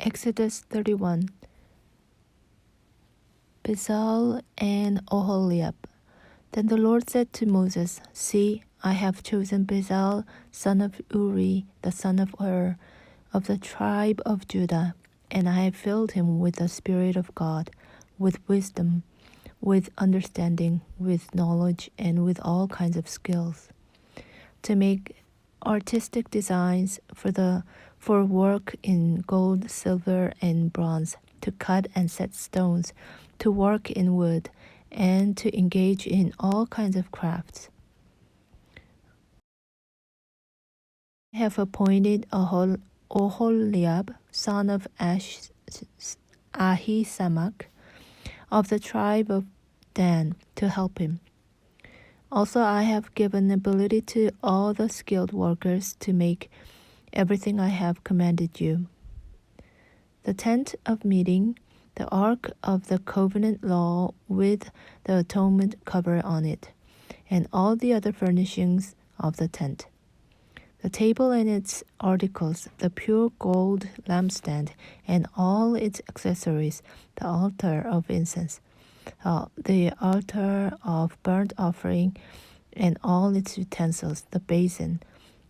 Exodus 31. Bezalel and Oholiab. Then the Lord said to Moses, See, I have chosen Bezalel, son of Uri, the son of Hur, of the tribe of Judah, and I have filled him with the Spirit of God, with wisdom, with understanding, with knowledge, and with all kinds of skills, to make artistic designs for work in gold, silver, and bronze, to cut and set stones, to work in wood, and to engage in all kinds of crafts. I have appointed Oholiab, son of Ahisamach, of the tribe of Dan, to help him. Also, I have given ability to all the skilled workers to make everything I have commanded you. The tent of meeting, the ark of the covenant law with the atonement cover on it, and all the other furnishings of the tent. The table and its articles, the pure gold lampstand and all its accessories, the altar of incense, the altar of burnt offering and all its utensils, the basin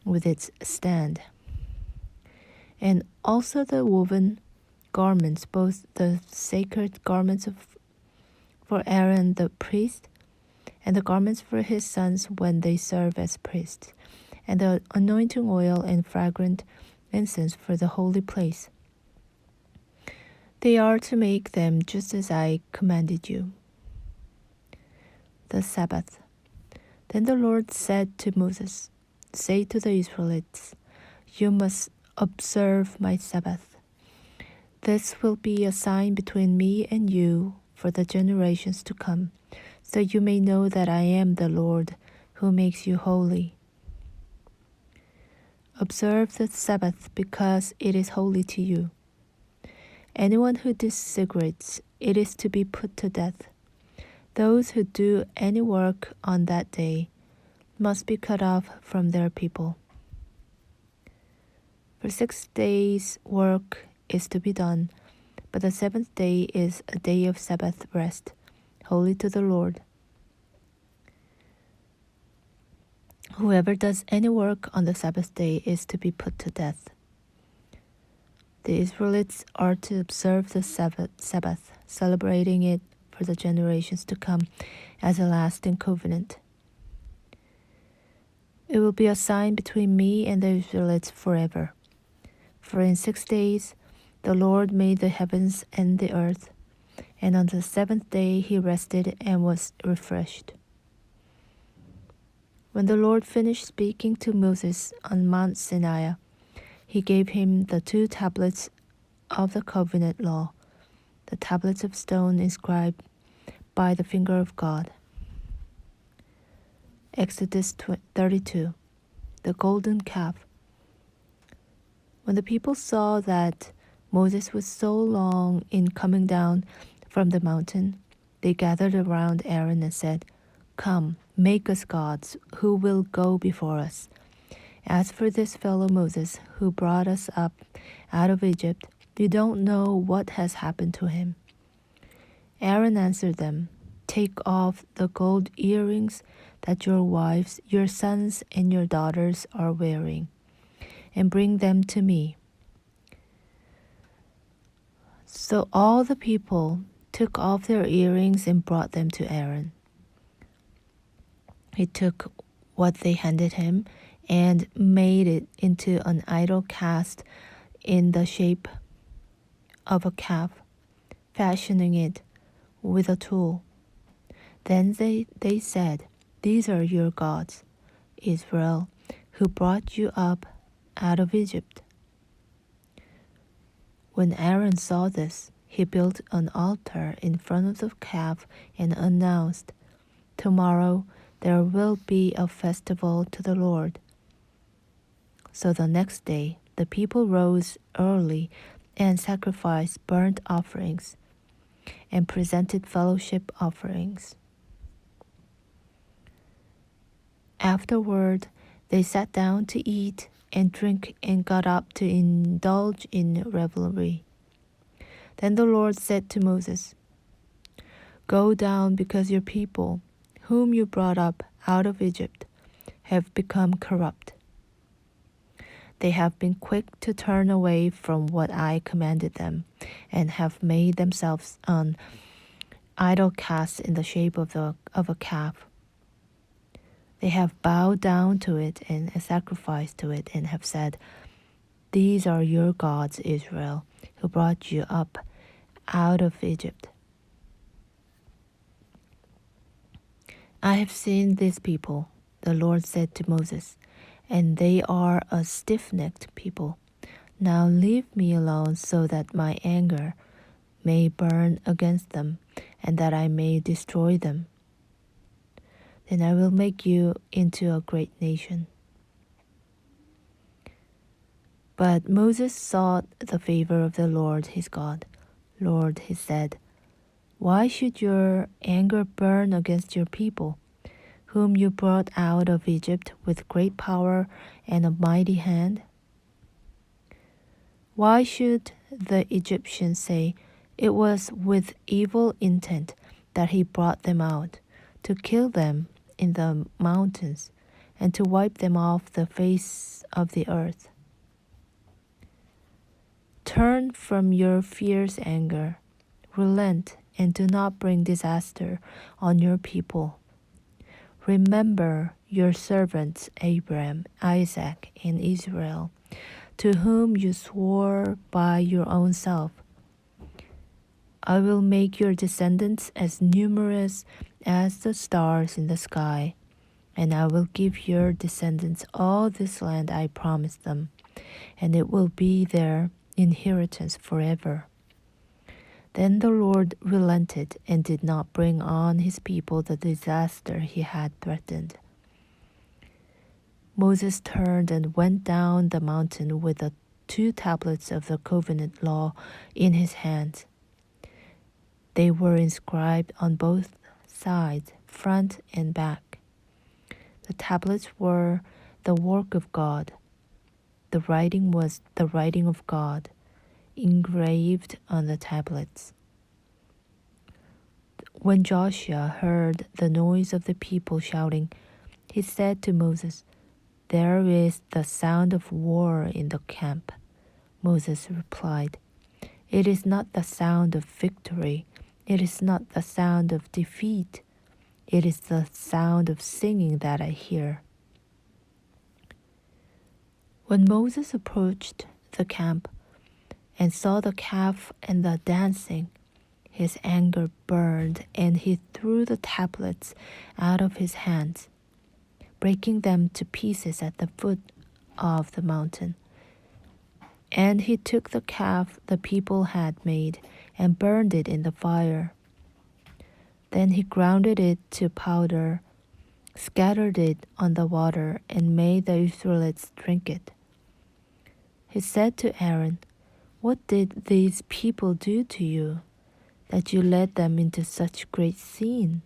with its stand, and also the woven garments, both the sacred garments for Aaron the priest and the garments for his sons when they serve as priests, and the anointing oil and fragrant incense for the holy place. They are to make them just as I commanded you. The Sabbath. Then the Lord said to Moses, Say to the Israelites, You must observe my Sabbath. This will be a sign between me and you for the generations to come, so you may know that I am the Lord who makes you holy. Observe the Sabbath because it is holy to you. Anyone who desecrates it is to be put to death. Those who do any work on that day must be cut off from their people. For 6 days work is to be done, but the seventh day is a day of Sabbath rest, holy to the Lord. Whoever does any work on the Sabbath day is to be put to death. The Israelites are to observe the Sabbath, celebrating it for the generations to come as a lasting covenant. It will be a sign between me and the Israelites forever. For in 6 days the Lord made the heavens and the earth, and on the seventh day he rested and was refreshed. When the Lord finished speaking to Moses on Mount Sinai, he gave him the 2 tablets of the covenant law, the tablets of stone inscribed by the finger of God. Exodus 32. The golden calf. When the people saw that Moses was so long in coming down from the mountain, they gathered around Aaron and said, Come, make us gods who will go before us. As for this fellow Moses, who brought us up out of Egypt, you don't know what has happened to him. Aaron answered them, Take off the gold earrings that your wives, your sons, and your daughters are wearing, and bring them to me. So all the people took off their earrings and brought them to Aaron. He took what they handed him and made it into an idol cast in the shape of a calf, fashioning it with a tool. Then they said, These are your gods, Israel, who brought you up out of Egypt. When Aaron saw this, he built an altar in front of the calf and announced, Tomorrow there will be a festival to the Lord. So the next day, the people rose early and sacrificed burnt offerings and presented fellowship offerings. Afterward, they sat down to eat and drink and got up to indulge in revelry. Then the Lord said to Moses, "Go down, because your people, whom you brought up out of Egypt, have become corrupt. They have been quick to turn away from what I commanded them, and have made themselves an idol cast in the shape of a calf. They have bowed down to it and sacrificed to it, and have said, 'These are your gods, Israel, who brought you up out of Egypt.' I have seen these people," the Lord said to Moses, "and they are a stiff-necked people. Now leave me alone so that my anger may burn against them, and that I may destroy them. Then I will make you into a great nation." But Moses sought the favor of the Lord his God. "Lord," he said, "why should your anger burn against your people, whom you brought out of Egypt with great power and a mighty hand? Why should the Egyptians say, 'It was with evil intent that he brought them out, to kill them in the mountains, and to wipe them off the face of the earth'? Turn from your fierce anger, relent, and do not bring disaster on your people. Remember your servants Abraham, Isaac, and Israel, to whom you swore by your own self. I will make your descendants as numerous as the stars in the sky, and I will give your descendants all this land I promised them, and it will be their inheritance forever." Then the Lord relented and did not bring on his people the disaster he had threatened. Moses turned and went down the mountain with the 2 tablets of the covenant law in his hands. They were inscribed on both sides, front and back. The tablets were the work of God. The writing was the writing of God, engraved on the tablets. When Joshua heard the noise of the people shouting, he said to Moses, "There is the sound of war in the camp." Moses replied, "It is not the sound of victory. It is not the sound of defeat. It is the sound of singing that I hear." When Moses approached the camp and saw the calf and the dancing, his anger burned, and he threw the tablets out of his hands, breaking them to pieces at the foot of the mountain. And he took the calf the people had made and burned it in the fire. Then he grounded it to powder, scattered it on the water, and made the Israelites drink it. He said to Aaron, "What did these people do to you, that you led them into such great sin?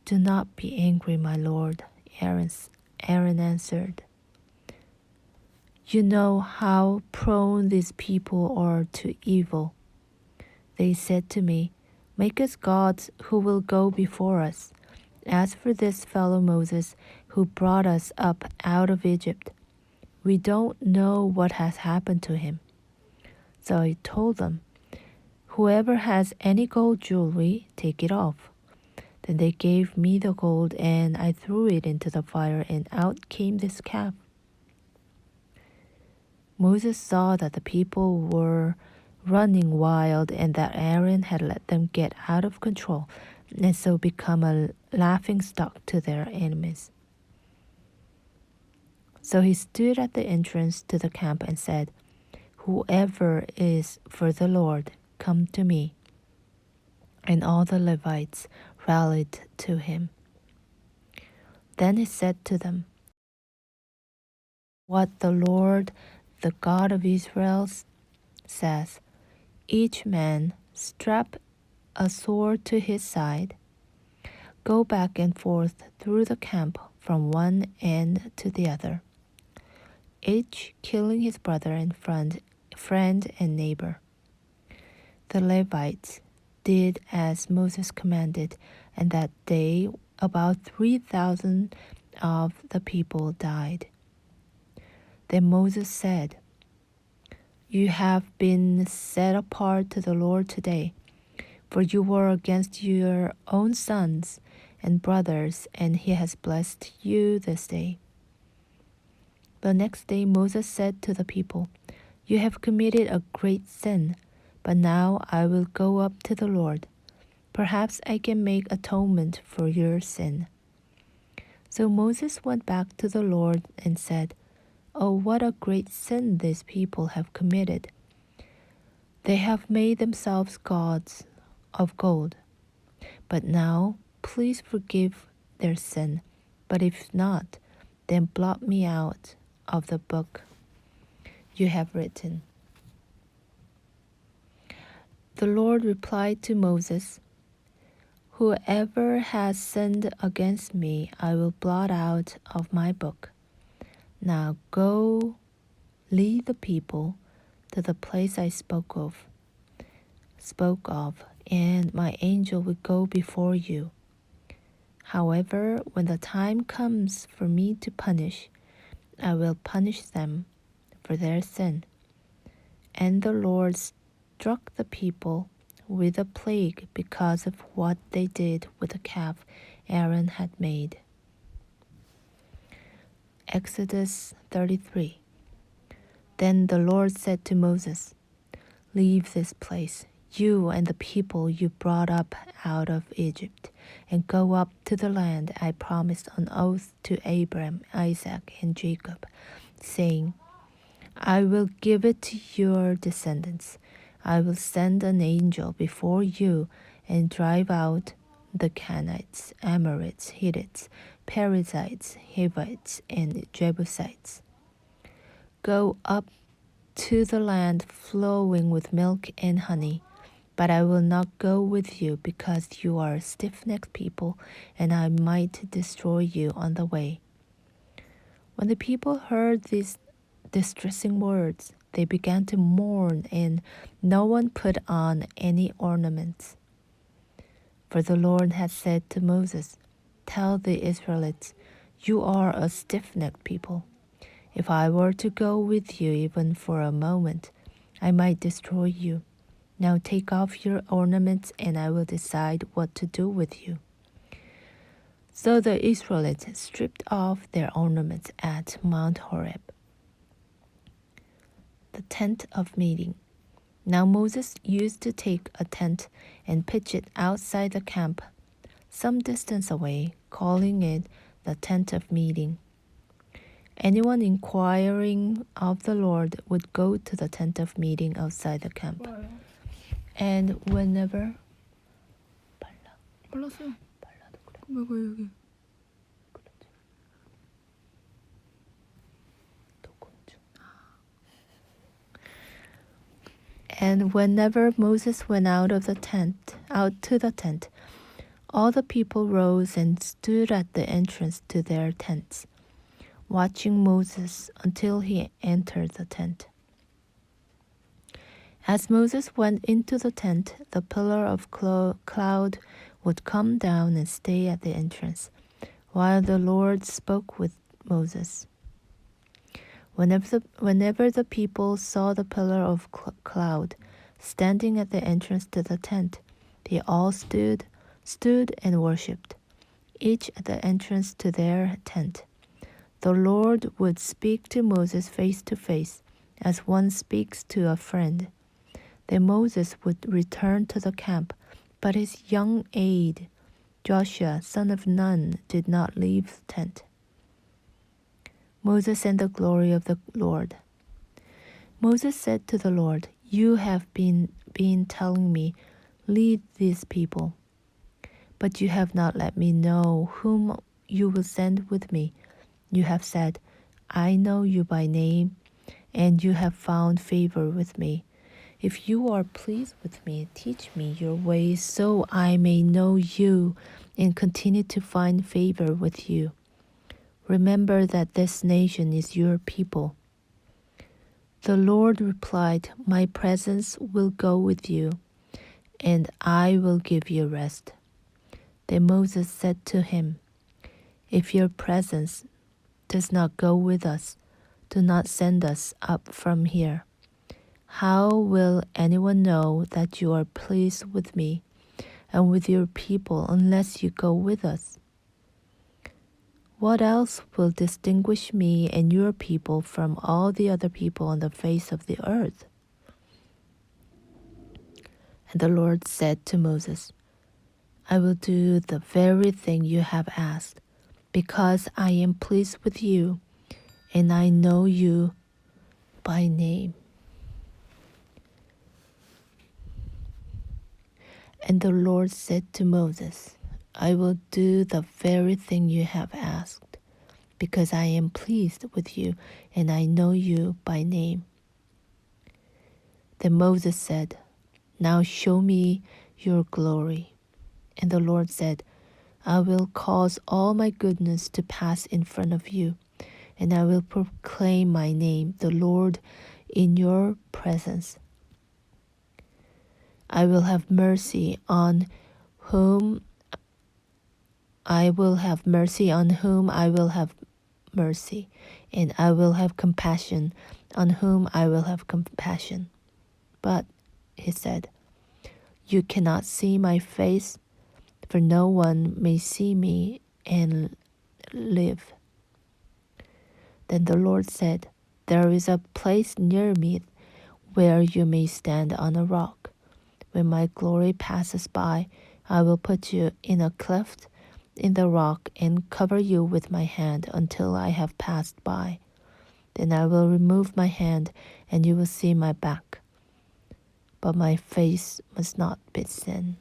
"Do not be angry, my lord," Aaron answered. "You know how prone these people are to evil. They said to me, 'Make us gods who will go before us.' As for this fellow Moses, who brought us up out of Egypt, we don't know what has happened to him." So I told them, "Whoever has any gold jewelry, take it off." Then they gave me the gold, and I threw it into the fire, and out came this calf. Moses saw that the people were running wild, and that Aaron had let them get out of control, and so become a laughingstock to their enemies. So he stood at the entrance to the camp and said, "Whoever is for the Lord, come to me." And all the Levites rallied to him. Then he said to them, "What the Lord, the God of Israel, says, each man strap a sword to his side, go back and forth through the camp from one end to the other, each killing his brother in front friend and neighbor. The Levites did as Moses commanded, and that day about 3,000 of the people died. Then Moses said, "You have been set apart to the Lord today, for you were against your own sons and brothers, and he has blessed you this day." The next day Moses said to the people, "You have committed a great sin, but now I will go up to the Lord. Perhaps I can make atonement for your sin." So Moses went back to the Lord and said, "Oh, what a great sin these people have committed. They have made themselves gods of gold. But now, please forgive their sin. But if not, then blot me out of the book you have written." The Lord replied to Moses, "Whoever has sinned against me, I will blot out of my book. Now go, lead the people to the place I spoke of, and my angel will go before you. However, when the time comes for me to punish, I will punish them for their sin." And the Lord struck the people with a plague because of what they did with the calf Aaron had made. Exodus 33. Then the Lord said to Moses, "Leave this place, you and the people you brought up out of Egypt, and go up to the land I promised on oath to Abraham, Isaac, and Jacob, saying, I will give it to your descendants. I will send an angel before you and drive out the Canaanites, Amorites, Hittites, Perizzites, Hivites, and Jebusites. Go up to the land flowing with milk and honey, but I will not go with you because you are a stiff-necked people, and I might destroy you on the way." When the people heard these distressing words, they began to mourn, and no one put on any ornaments. For the Lord had said to Moses, "Tell the Israelites, you are a stiff-necked people. If I were to go with you even for a moment, I might destroy you. Now take off your ornaments, and I will decide what to do with you." So the Israelites stripped off their ornaments at Mount Horeb. The tent of meeting. Now Moses used to take a tent and pitch it outside the camp, some distance away, calling it the tent of meeting. Anyone inquiring of the Lord would go to the tent of meeting outside the camp. And whenever 발랐어요. 왜 여기? And whenever Moses went out to the tent, all the people rose and stood at the entrance to their tents, watching Moses until he entered the tent. As Moses went into the tent, the pillar of cloud would come down and stay at the entrance, while the Lord spoke with Moses. Whenever the people saw the pillar of cloud standing at the entrance to the tent, they all stood and worshipped, each at the entrance to their tent. The Lord would speak to Moses face to face, as one speaks to a friend. Then Moses would return to the camp, but his young aide, Joshua, son of Nun, did not leave the tent. Moses and the glory of the Lord. Moses said to the Lord, "You have been telling me, lead these people. But you have not let me know whom you will send with me. You have said, I know you by name, and you have found favor with me. If you are pleased with me, teach me your ways so I may know you and continue to find favor with you. Remember that this nation is your people." The Lord replied, My presence will go with you, and I will give you rest. Then Moses said to him, If your presence does not go with us, do not send us up from here. How will anyone know that you are pleased with me and with your people unless you go with us? What else will distinguish me and your people from all the other people on the face of the earth? And the Lord said to Moses, I will do the very thing you have asked, because I am pleased with you, and I know you by name. And the Lord said to Moses, I will do the very thing you have asked, because I am pleased with you, and I know you by name. Then Moses said, Now show me your glory. And the Lord said, I will cause all my goodness to pass in front of you, and I will proclaim my name, the Lord, in your presence. I will have mercy on whom I will have mercy, and I will have compassion on whom I will have compassion. But, he said, you cannot see my face, for no one may see me and live. Then the Lord said, There is a place near me where you may stand on a rock. When my glory passes by, I will put you in a cleft in the rock and cover you with my hand until I have passed by. Then I will remove my hand, and you will see my back, but my face must not be seen.